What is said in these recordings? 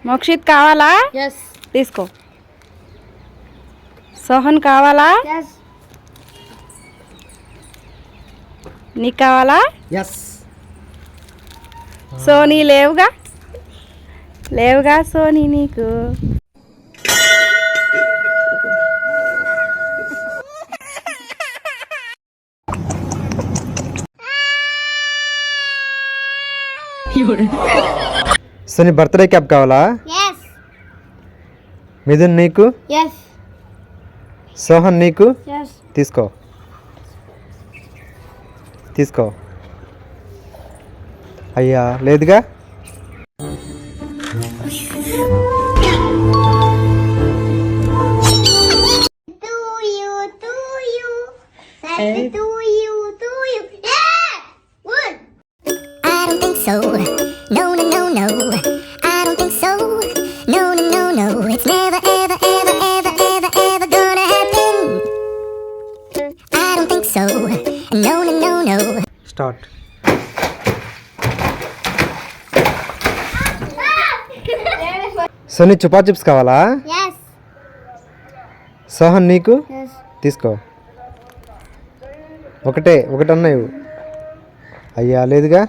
మోక్షిత్ కావాలా? ఎస్. తీసుకో. సోహన్ కావాలా? ఎస్. నీకు కావాలా? ఎస్. సోనీ లేవుగా సోనీ నీకు. సోనీ బర్త్డే క్యాప్ కావాలా? ఎస్. మిథున్ నీకు. ఎస్. సోహన్ నీకు. ఎస్. తీసుకో. అయ్యా లేదుగా. So, no, no, no, no, I don't think so. No, no, no, no, it's never, ever, ever, ever, ever, ever gonna happen. I don't think so. No, no, no, no. Start. Soni Chupa chips కావాలా? Yes. Sohan నీకు. Yes. తీసుకో. ఒకటి అన్నాయి. అయ్యా లేదుగా.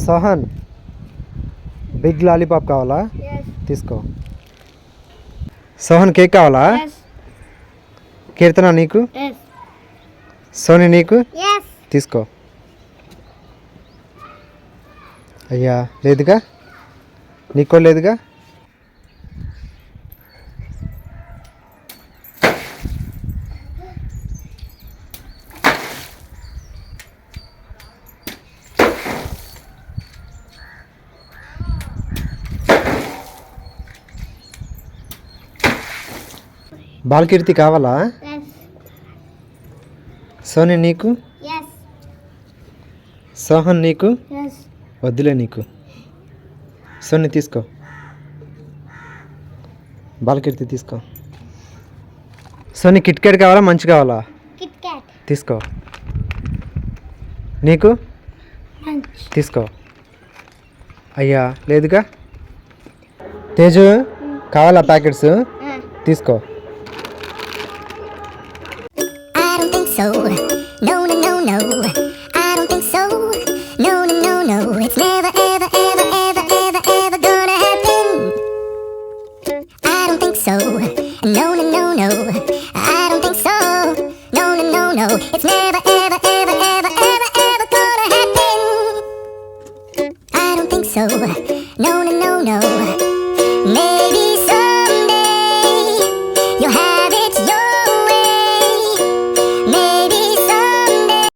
Sohan big lollipop కావాలా? Yes. తీసుకో. Sohan cake కావాలా? ఎస్. కీర్తన నీకు. ఎస్. సోనీ నీకు. ఎస్. తీసుకో. అయ్యా లేదుగా. నీకో లేదుగా. బాలకీర్తి కావాలా? ఎస్. సోనీ నీకు. ఎస్. సోహన్ నీకు. ఎస్. వద్దులే నీకు. సోనీ తీసుకో. బాలకీర్తి తీసుకో. సోనీ కిట్ క్యాట్ కావాలా? మంచి కావాలా? Kit Kat. తీసుకో. నీకు. మంచ్. తీసుకో. అయ్యా లేదుగా. తేజు కావాలా ప్యాకెట్స్? తీసుకో. I don't think so. No, no, no, no, I don't think so. No, no, no, no, it's never, ever, ever, ever, ever, ever gonna happen. I don't think so. No, no, no, no, I don't think so. No, no, no, no, it's never, ever, ever, ever, ever, ever gonna happen. I don't think so. No, no, no, no.